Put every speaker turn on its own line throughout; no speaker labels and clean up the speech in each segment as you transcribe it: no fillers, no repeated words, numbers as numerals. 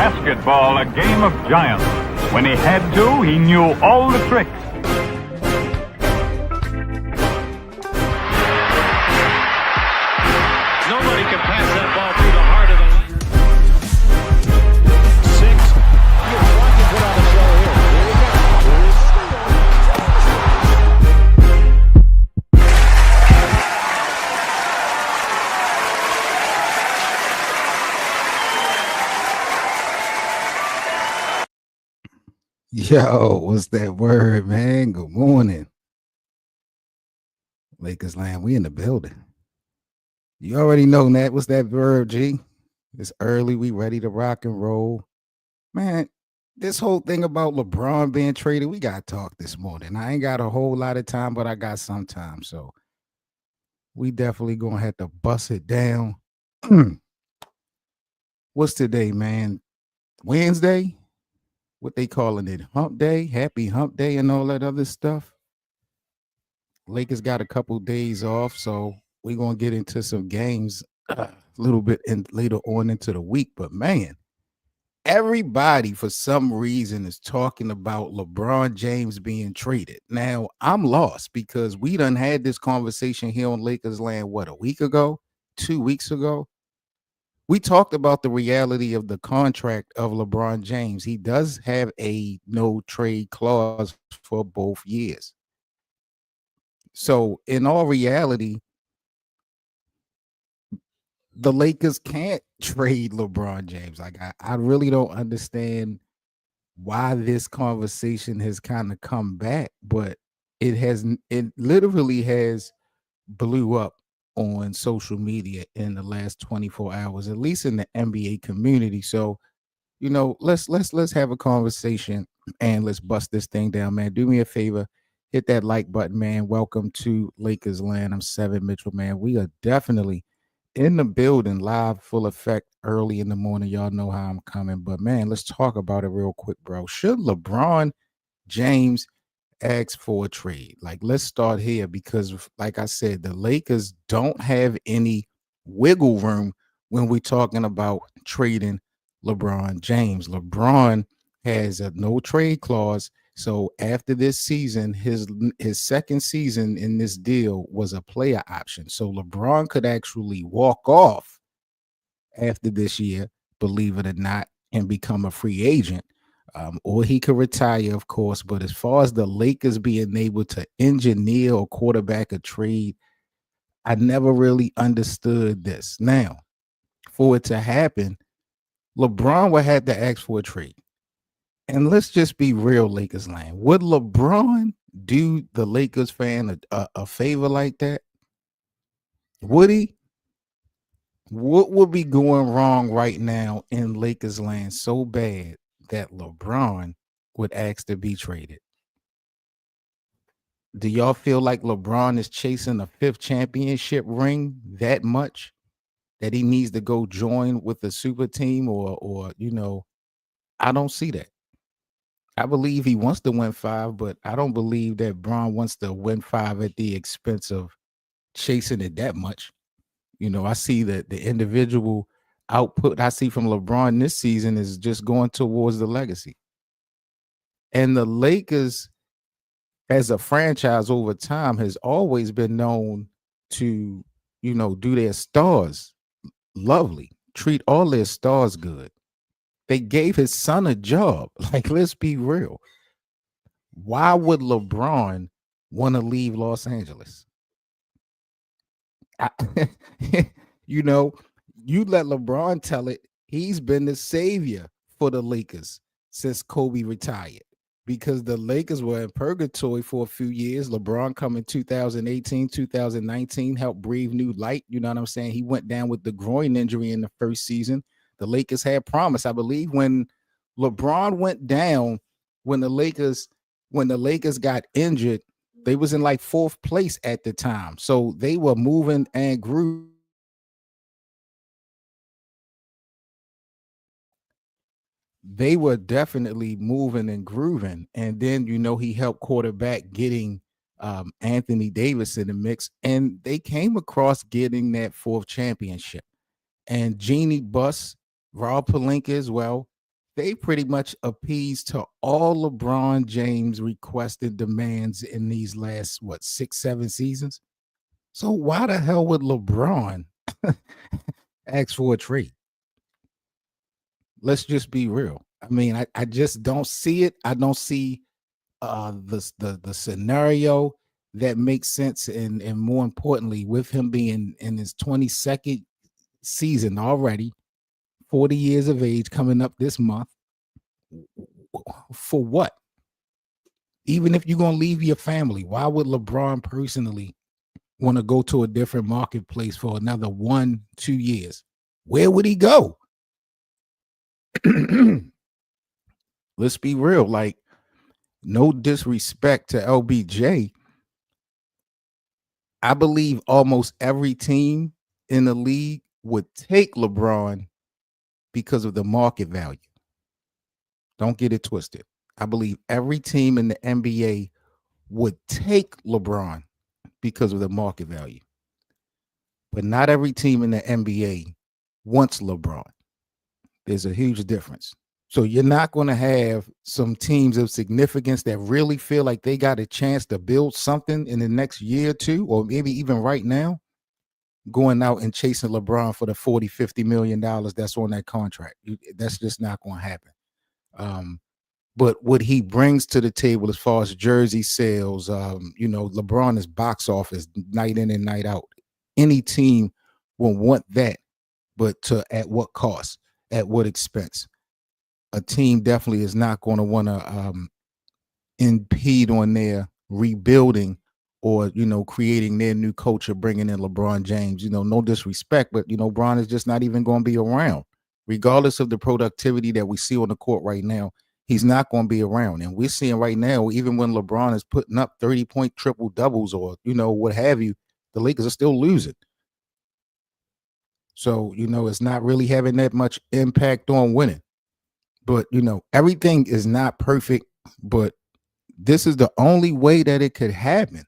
basketball a game of giants. When he had to, he knew all the tricks.
Nobody can pass that ball through the heart of the lane. 6. You're trying to put on a show here. Here you go.
Yo, what's that word, man? Good morning. Lakers land, we in the building. You already know that. What's that verb, G? It's early. We ready to rock and roll. Man, this whole thing about LeBron being traded, we got to talk this morning. I ain't got a whole lot of time, but I got some time. So we definitely going to have to bust it down. What's today, man? Wednesday? What they calling it? Hump day? Happy hump day and all that other stuff. Lakers got a couple days off, so we're going to get into some games a little bit later on into the week. But, man, everybody for some reason is talking about LeBron James being traded. Now, I'm lost because we done had this conversation here on Lakers Land, what, a week ago? 2 weeks ago? We talked about the reality of the contract of LeBron James. He does have a no trade clause for both years. So in all reality, the Lakers can't trade LeBron James. Like I really don't understand why this conversation has kind of come back, but it literally has blew up on social media in the last 24 hours, at least in the NBA community. So, you know, let's have a conversation and let's bust this thing down, man. Do me a favor, hit that like button, man. Welcome to Lakers Land. I'm Seven Mitchell, man. We are definitely in the building, live, full effect, early in the morning. Y'all know how I'm coming, but man, let's talk about it real quick, bro. Should LeBron James ask for a trade? Like, let's start here because, like I said, the Lakers don't have any wiggle room when we're talking about trading LeBron James. LeBron has a no trade clause. So after this season, his second season in this deal was a player option. So LeBron could actually walk off after this year, believe it or not, and become a free agent. Or he could retire, of course. But as far as the Lakers being able to engineer or quarterback a trade, I never really understood this. Now, for it to happen, LeBron would have to ask for a trade. And let's just be real, Lakers land. Would LeBron do the Lakers fan a favor like that? Would he? What would be going wrong right now in Lakers land so bad that LeBron would ask to be traded? Do y'all feel like LeBron is chasing a 5th championship ring that much that he needs to go join with the super team or you know, I don't see that. I believe he wants to win 5, but I don't believe that Bron wants to win 5 at the expense of chasing it that much. You know, I see that the individual output I see from LeBron this season is just going towards the legacy. And the Lakers, as a franchise over time, has always been known to, you know, do their stars lovely, treat all their stars good. They gave his son a job. Like, let's be real. Why would LeBron want to leave Los Angeles? You know, you let LeBron tell it. He's been the savior for the Lakers since Kobe retired because the Lakers were in purgatory for a few years. LeBron coming 2018, 2019, helped breathe new light. You know what I'm saying? He went down with the groin injury in the first season. The Lakers had promise. I believe when LeBron went down, when the Lakers got injured, they was in like 4th place at the time. So they were moving and grooving. They were definitely moving and grooving. And then, you know, he helped quarterback getting Anthony Davis in the mix. And they came across getting that 4th championship. And Jeannie Buss, Rob Pelinka as well. they pretty much appeased to all LeBron James requested demands in these last what 6, 7 seasons. So why the hell would LeBron ask for a trade? Let's just be real. I mean, I just don't see it. I don't see the scenario that makes sense, and more importantly, with him being in his 22nd season already, 40 years of age coming up this month, for what? Even if you're gonna leave your family, why would LeBron personally want to go to a different marketplace for another 1, 2 years? Where would he go? Let's be real. Like, no disrespect to LBJ, I believe almost every team in the league would take LeBron because of the market value. Don't get it twisted. I believe every team in the NBA would take LeBron because of the market value. But not every team in the NBA wants LeBron. There's a huge difference. So you're not going to have some teams of significance that really feel like they got a chance to build something in the next year or two, or maybe even right now, going out and chasing LeBron for the 40, $50 million that's on that contract. That's just not going to happen. But what he brings to the table as far as jersey sales, LeBron is box office night in and night out. Any team will want that, but at what cost? At what expense? A team definitely is not going to want to impede on their rebuilding or creating their new culture, bringing in LeBron James. No disrespect, but Bron is just not even going to be around, regardless of the productivity that we see on the court right now. He's not going to be around, and we're seeing right now, even when LeBron is putting up 30-point triple doubles or what have you, the Lakers are still losing. So it's not really having that much impact on winning. But everything is not perfect, but this is the only way that it could happen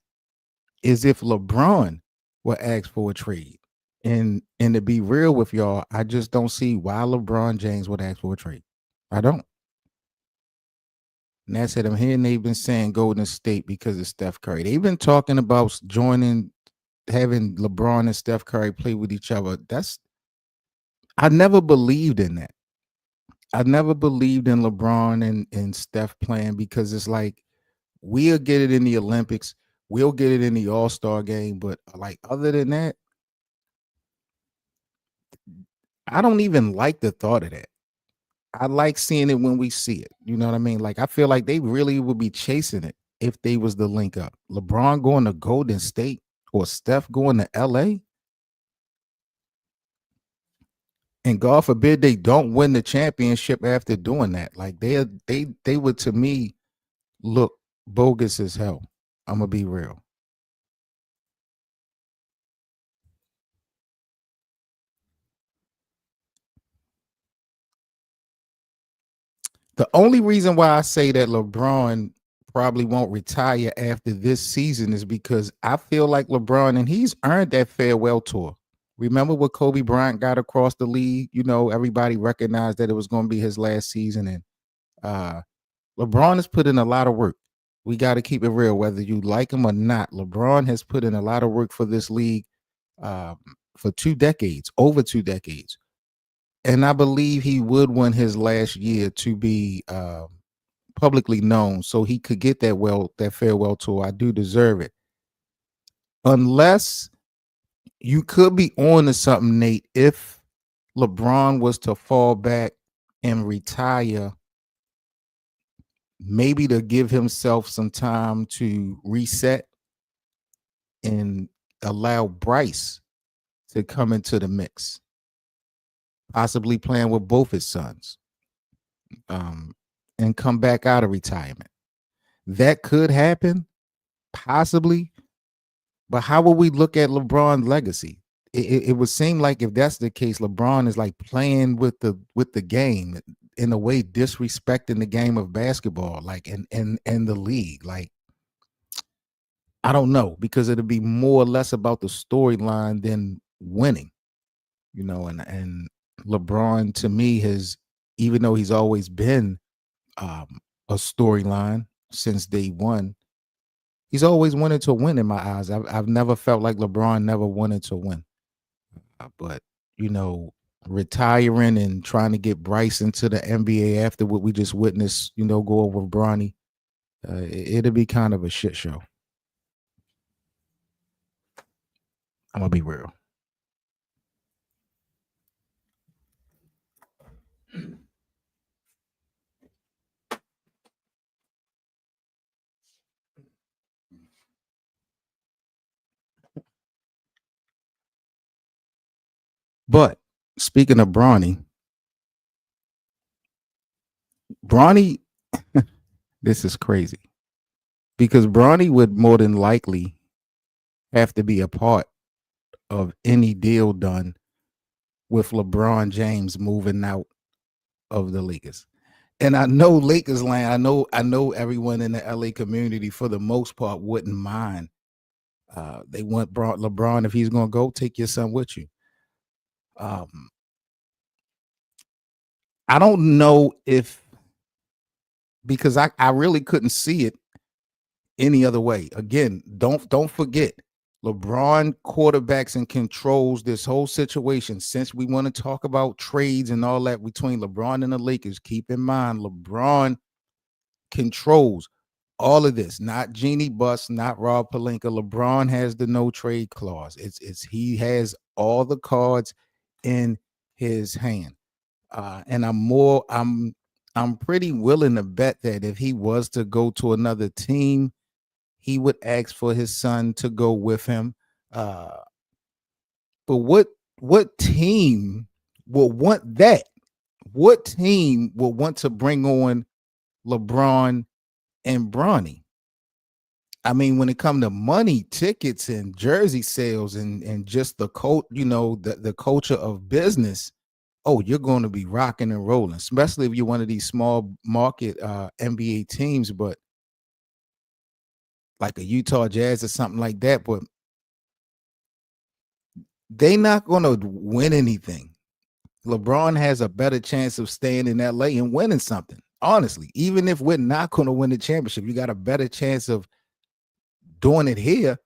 is if LeBron would ask for a trade. And to be real with y'all, I just don't see why LeBron James would ask for a trade. I don't. And that's it. I'm hearing they've been saying Golden State because of Steph Curry. They've been talking about having LeBron and Steph Curry play with each other. I never believed in that. I never believed in LeBron and Steph playing because it's like, we'll get it in the Olympics, we'll get it in the All-Star game, but like other than that, I don't even like the thought of that. I like seeing it when we see it. You know what I mean? Like, I feel like they really would be chasing it if they was the link up. LeBron going to Golden State or Steph going to LA. And God forbid they don't win the championship after doing that. Like they would, to me, look bogus as hell. I'm gonna be real. The only reason why I say that LeBron probably won't retire after this season is because I feel like LeBron, and he's earned that farewell tour. Remember what Kobe Bryant got across the league? Everybody recognized that it was going to be his last season, and LeBron has put in a lot of work. We got to keep it real, whether you like him or not. LeBron has put in a lot of work for this league for 2 decades, over 2 decades. And I believe he would want his last year to be publicly known so he could get that farewell tour. I do deserve it. Unless you could be on to something, Nate, if LeBron was to fall back and retire, maybe to give himself some time to reset and allow Bryce to come into the mix, possibly playing with both his sons, and come back out of retirement. That could happen, possibly. But how will we look at LeBron's legacy? It would seem like if that's the case, LeBron is like playing with the game in a way, disrespecting the game of basketball, like and the league. Like, I don't know, because it'll be more or less about the storyline than winning, and LeBron to me has even though he's always been a storyline since day one, he's always wanted to win in my eyes. I've never felt like LeBron never wanted to win. But you know, retiring and trying to get Bryce into the NBA after what we just witnessed, go over Bronny, it'll be kind of a shit show. I'm gonna be real. But speaking of Bronny, this is crazy because Bronny would more than likely have to be a part of any deal done with LeBron James moving out of the Lakers. And I know Lakers land. I know everyone in the LA community for the most part wouldn't mind. They want LeBron, if he's going to go, take your son with you. I don't know if, because I really couldn't see it any other way. Again, don't forget, LeBron quarterbacks and controls this whole situation. Since we want to talk about trades and all that between LeBron and the Lakers, keep in mind LeBron controls all of this. Not Jeannie Buss, not Rob Pelinka. LeBron has the no trade clause. It's he has all the cards in his hand. And I'm pretty willing to bet that if he was to go to another team, he would ask for his son to go with him. But what team will want that? What team will want to bring on LeBron and Bronny? I mean, when it comes to money, tickets, and jersey sales, and just the the culture of business, oh, you're going to be rocking and rolling, especially if you're one of these small market NBA teams, but like a Utah Jazz or something like that. But they not going to win anything. LeBron has a better chance of staying in LA and winning something. Honestly, even if we're not going to win the championship, you got a better chance of doing it here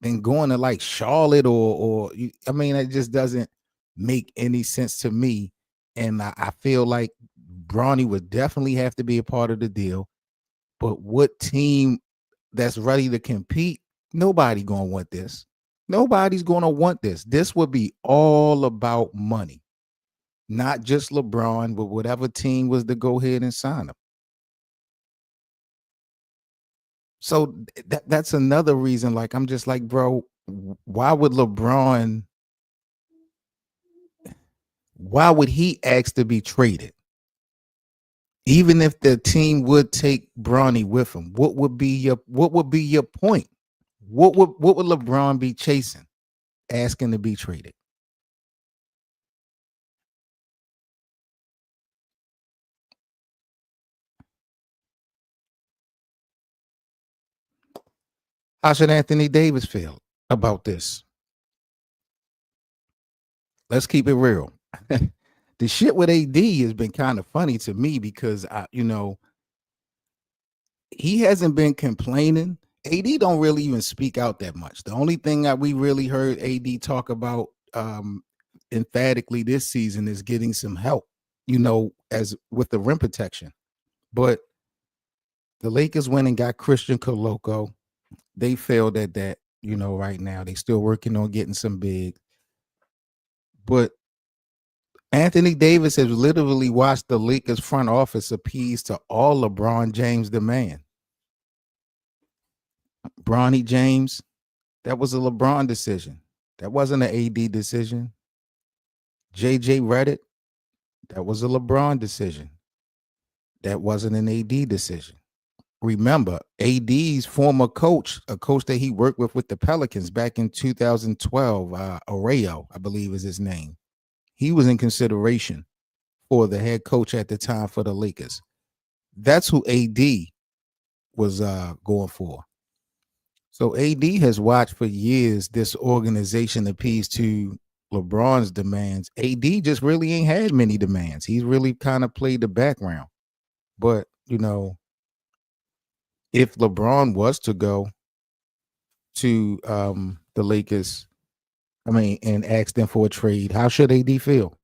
than going to like Charlotte I mean, it just doesn't make any sense to me. And I feel like Bronny would definitely have to be a part of the deal. But what team that's ready to compete? Nobody gonna want this. Nobody's gonna want this. This would be all about money, not just LeBron, but whatever team was to go ahead and sign him. So that's another reason. Like, I'm just like, bro, why would LeBron? Why would he ask to be traded? Even if the team would take Bronny with him, what would be your point? What would LeBron be chasing, asking to be traded? How should Anthony Davis feel about this? Let's keep it real. The shit with AD has been kind of funny to me because he hasn't been complaining. AD don't really even speak out that much. The only thing that we really heard AD talk about emphatically this season is getting some help, as with the rim protection. But the Lakers went and got Christian Coloco. They failed at that, right now. They still working on getting some big. But Anthony Davis has literally watched the Lakers front office appease to all LeBron James demand. Bronny James, that was a LeBron decision. That wasn't an AD decision. JJ Redick, that was a LeBron decision. That wasn't an AD decision. Remember, AD's former coach, a coach that he worked with the Pelicans back in 2012, Arroyo, I believe is his name. He was in consideration for the head coach at the time for the Lakers. That's who AD was going for. So AD has watched for years this organization appease to LeBron's demands. AD just really ain't had many demands. He's really kind of played the background. But, if LeBron was to go to the Lakers, and ask them for a trade, how should AD feel?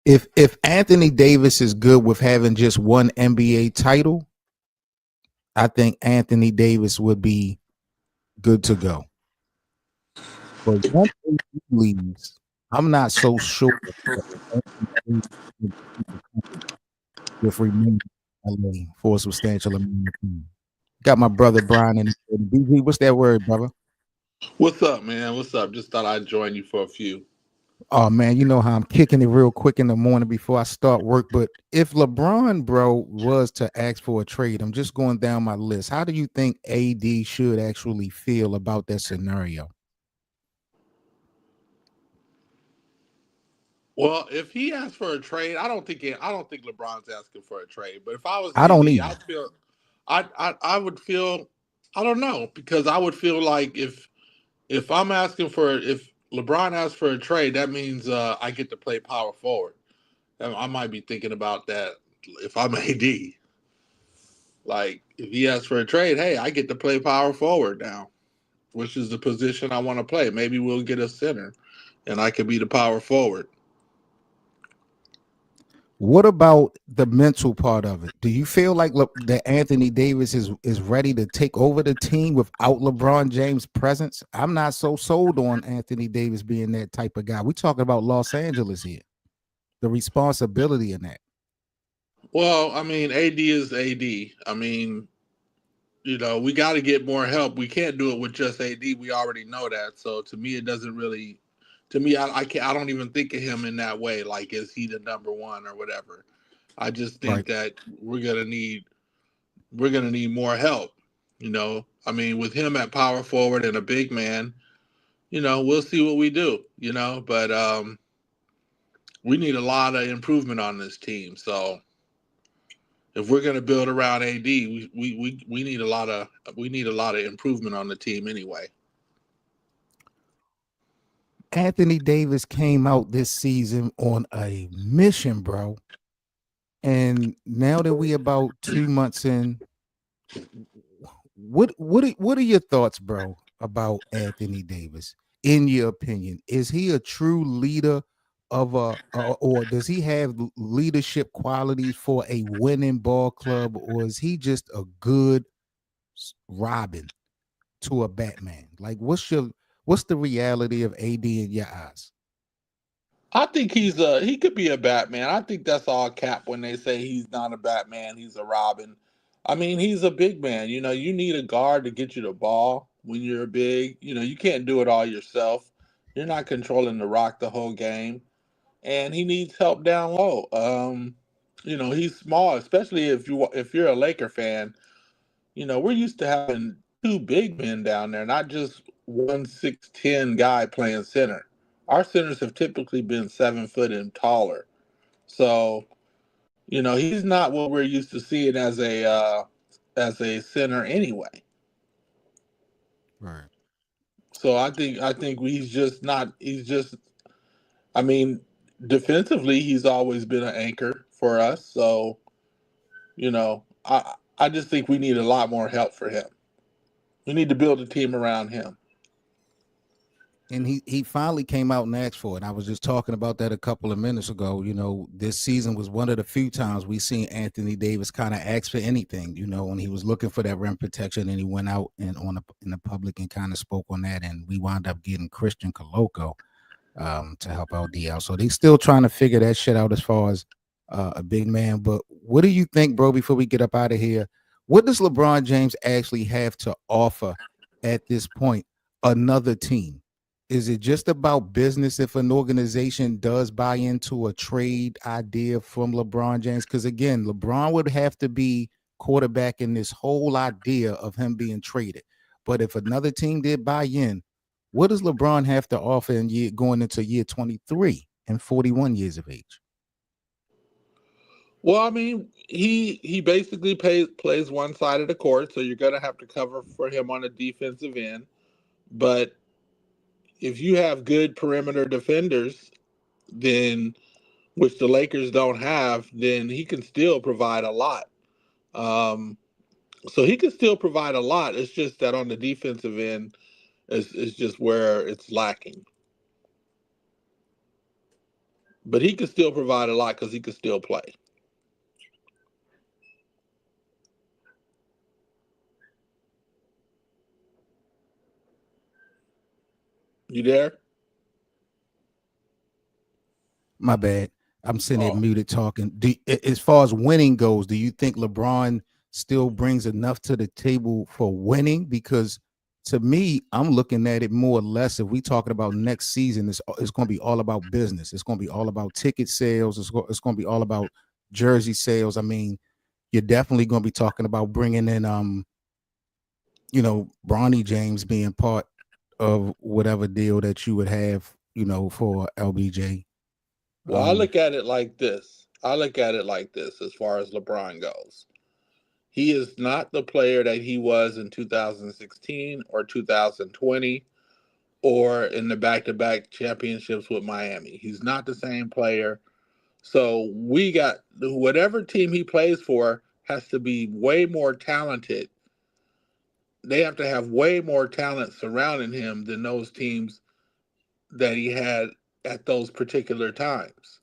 If Anthony Davis is good with having just one NBA title, I think Anthony Davis would be good to go. But once AD leaves, I'm not so sure that Anthony Davis would be with remaining in LA for a substantial amount of time. Got my brother Brian in the BG. What's that word, brother?
What's up, man? What's up? Just thought I'd join you for a few.
Oh man, you know how I'm kicking it real quick in the morning before I start work. But if LeBron, bro, was to ask for a trade, I'm just going down my list. How do you think AD should actually feel about that scenario?
Well, if he asks for a trade, I don't think LeBron's asking for a trade. But if I was
I don't
AD,
either.
I would feel, I don't know, because I would feel like if I'm asking for if LeBron asks for a trade, that means I get to play power forward. And I might be thinking about that if I'm AD. Like if he asks for a trade, hey, I get to play power forward now, which is the position I want to play. Maybe we'll get a center, and I could be the power forward.
What about the mental part of it? Do you feel like that Anthony Davis is ready to take over the team without LeBron James' presence? I'm not so sold on Anthony Davis being that type of guy. We're talking about Los Angeles here. The responsibility in that.
Well, I mean, AD is AD. I mean, we got to get more help. We can't do it with just AD. We already know that. So to me, it doesn't really. To me, I can't. I don't even think of him in that way. Like, is he the number one or whatever? I just
Right.
think that we're gonna need more help. I mean, with him at power forward and a big man, we'll see what we do. But we need a lot of improvement on this team. So if we're going to build around AD, we need a lot of improvement on the team anyway.
Anthony Davis came out this season on a mission, bro. And now that we about 2 months in, what are your thoughts, bro, about Anthony Davis? In your opinion, is he a true leader of or does he have leadership qualities for a winning ball club, or is he just a good Robin to a Batman? Like, what's the reality of AD in your eyes?
I think he could be a Batman. I think that's all cap when they say he's not a Batman, he's a Robin. I mean, he's a big man. You need a guard to get you the ball when you're big. You can't do it all yourself. You're not controlling the rock the whole game, and he needs help down low. He's small, especially if you're a Laker fan. We're used to having two big men down there, not just one 6'10" guy playing center. Our centers have typically been 7 foot and taller. So, he's not what we're used to seeing as a center anyway.
Right.
So I think he's just I mean, defensively he's always been an anchor for us. So, I just think we need a lot more help for him. We need to build a team around him.
And he finally came out and asked for it. I was just talking about that a couple of minutes ago. This season was one of the few times we seen Anthony Davis kind of ask for anything. When he was looking for that rim protection, and he went out and in the public and kind of spoke on that, and we wound up getting Christian Coloco to help out DL. So they still trying to figure that shit out as far as a big man. But what do you think, bro? Before we get up out of here, what does LeBron James actually have to offer at this point? Another team. Is it just about business if an organization does buy into a trade idea from LeBron James? Because again, LeBron would have to be quarterbacking this whole idea of him being traded. But if another team did buy in, what does LeBron have to offer going into year 23 and 41 years of age?
Well, I mean, he basically plays one side of the court, so you're going to have to cover for him on the defensive end. But if you have good perimeter defenders, then which the Lakers don't have, then he can still provide a lot. Um, so he can still provide a lot. It's just that on the defensive end, is just where it's lacking. But he can still provide a lot because he can still play. You there?
My bad. I'm sitting there
Oh,
muted talking. As far as winning goes, do you think LeBron still brings enough to the table for winning? Because to me, I'm looking at it more or less. If we talking about next season, it's going to be all about business. It's going to be all about ticket sales. It's going to be all about jersey sales. I mean, you're definitely going to be talking about bringing in, Bronny James being part of whatever deal that you would have, for LBJ.
well, I look at it like this as far as LeBron goes. He is not the player that he was in 2016 or 2020 or in the back to back championships with Miami. He's not the same player. So we got whatever team he plays for has to be way more talented. They have to have way more talent surrounding him than those teams that he had at those particular times.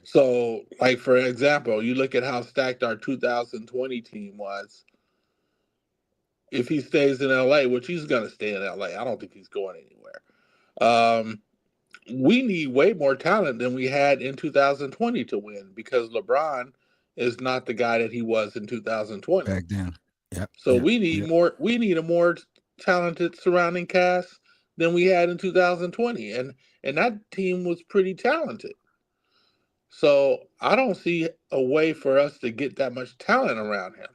So, like for example, you look at how stacked our 2020 team was. If he stays in LA, which he's going to stay in LA, I don't think he's going anywhere. Um, we need way more talent than we had in 2020 to win because LeBron is not the guy that he was in 2020.
Back then. Yep,
So
yep,
we need
yep.
more. We need a more talented surrounding cast than we had in 2020, and that team was pretty talented. So I don't see a way for us to get that much talent around him.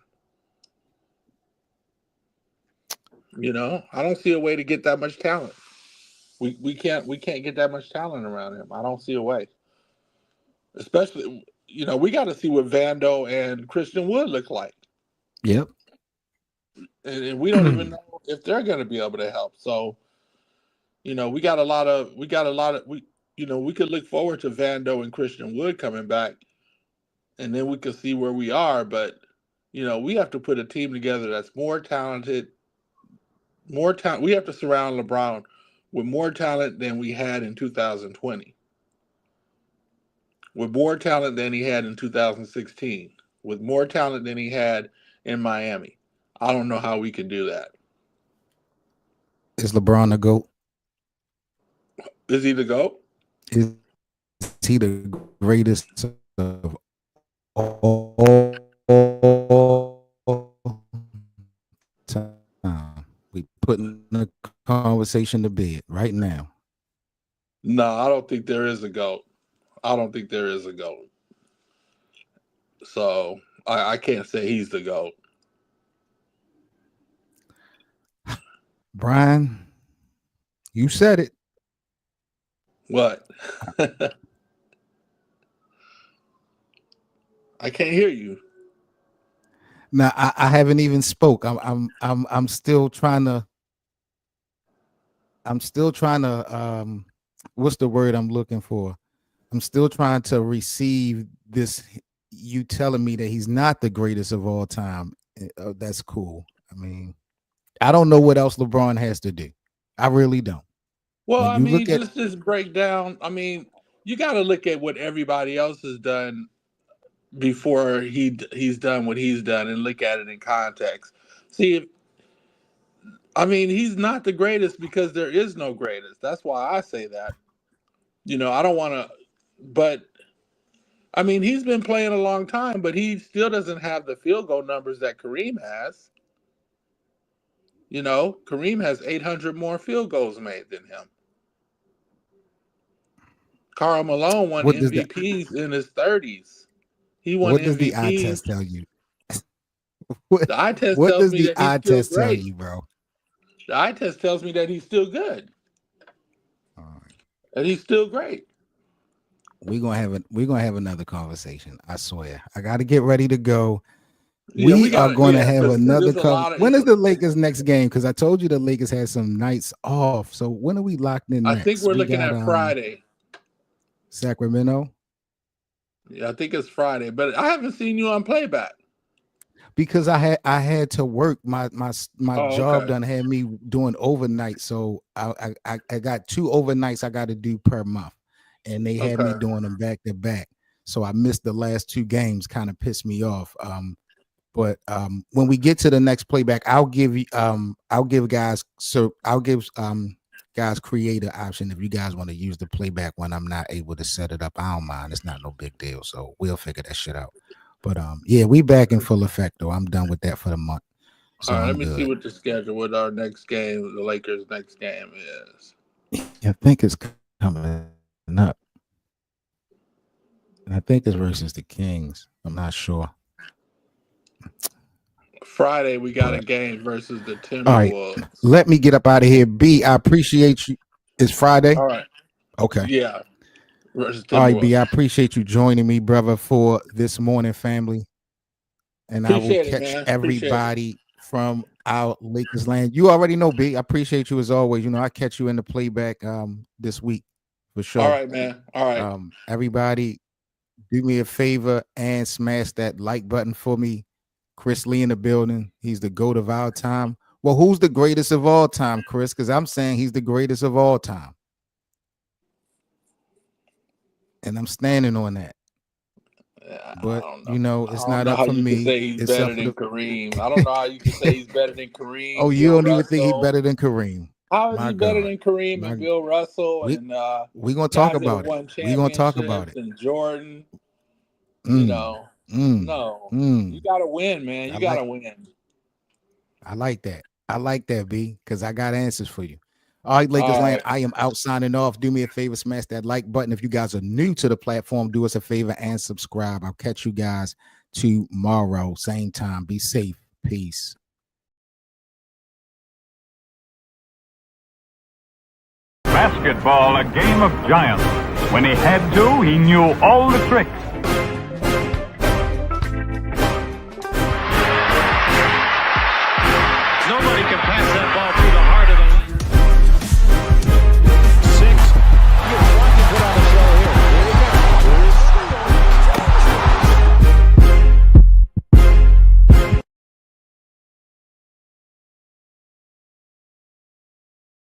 I don't see a way to get that much talent. We can't get that much talent around him. I don't see a way. Especially, we got to see what Vando and Christian Wood look like,
Yep.
and we don't even know if they're going to be able to help. So, we could look forward to Vando and Christian Wood coming back, and then we could see where we are. But, we have to put a team together that's more talented, more talent. We have to surround LeBron with more talent than we had in 2020, with more talent than he had in 2016, with more talent than he had in Miami. I don't know how we can do that.
Is LeBron the GOAT?
Is he the GOAT?
Is he the greatest of all time? We putting the conversation to bed right now.
No, I don't think there is a GOAT. I don't think there is a GOAT. So I can't say he's the GOAT.
Brian, you said it.
What? I can't hear you.
Now I haven't even spoke. I'm still trying to. What's the word I'm looking for? I'm still trying to receive this. You telling me that he's not the greatest of all time. That's cool. I mean, I don't know what else LeBron has to do. I really don't.
Well,
When
I
you
mean,
look at
just break down. I mean, you got to look at what everybody else has done before he's done what he's done, and look at it in context. See, I mean, he's not the greatest because there is no greatest. That's why I say that. I don't want to, but I mean, he's been playing a long time, but he still doesn't have the field goal numbers that Kareem has. Kareem has 800 more field goals made than him. Karl Malone won
what does the
MVPs in his 30s. He won
what does the eye
MVPs.
test tell you? what
The eye test
what
tells
does
me
the
that he's
eye
still
test tell
great.
you, bro?
The eye test tells me that he's still good
All right.
and he's still great.
we're gonna have another conversation. I swear. I got to get ready to go.
Yeah,
We are
got
going to
yeah,
have
'cause
another
there's a lot of.
When is the Lakers next game? Because I told you the Lakers had some nights off. So when are we locked in
I think
next?
we're
We
looking
got
at Friday.
Sacramento.
Yeah, I think it's Friday, but I haven't seen you on playback.
Because I had to work. My job
Okay.
done had me doing overnight. So I got 2 overnights I got to do per month. And they had me
Okay.
doing them back to back. So I missed the last 2 games, kind of pissed me off. But when we get to the next playback, I'll give guys guys create an option if you guys want to use the playback when I'm not able to set it up. I don't mind. It's not no big deal. So we'll figure that shit out. But yeah, we back in full effect though. I'm done with that for the month. So
All right,
I'm
let me
good.
see what the schedule with our next game, the Lakers' next game is.
I think it's coming up. And I think it's versus the Kings. I'm not sure.
Friday, we got a game versus the Timberwolves.
All right, let me get up out of here. B, I appreciate you. It's Friday.
All right.
Okay.
Yeah. Versus Timberwolves.
All right, B, I appreciate you joining me, brother, for this morning, family. And I will catch everybody from our Lakers land. You already know, B. I appreciate you as always. You know, I catch you in the playback this week for sure.
All right, man. All right.
Everybody, do me a favor and smash that like button for me. Chris Lee in the building. He's the GOAT of our time. Well, who's the greatest of all time, Chris? Because I'm saying he's the greatest of all time. And I'm standing on that. But you know, it's not up for me.
Say he's
it's
better than Kareem. I don't know how you can say he's better than Kareem.
Oh, you don't even think he's better than Kareem?
How is he better than Kareem and Bill Russell and
we're gonna talk about it. We're gonna talk about it.
And Jordan. You know, you gotta win, man. You gotta win.
I like that. I like that, B, because I got answers for you. All right, Lakers land. I am out signing off. Do me a favor, smash that like button. If you guys are new to the platform, do us a favor and subscribe. I'll catch you guys tomorrow, same time. Be safe. Peace.
Basketball, a game of giants. When he had to, he knew all the tricks.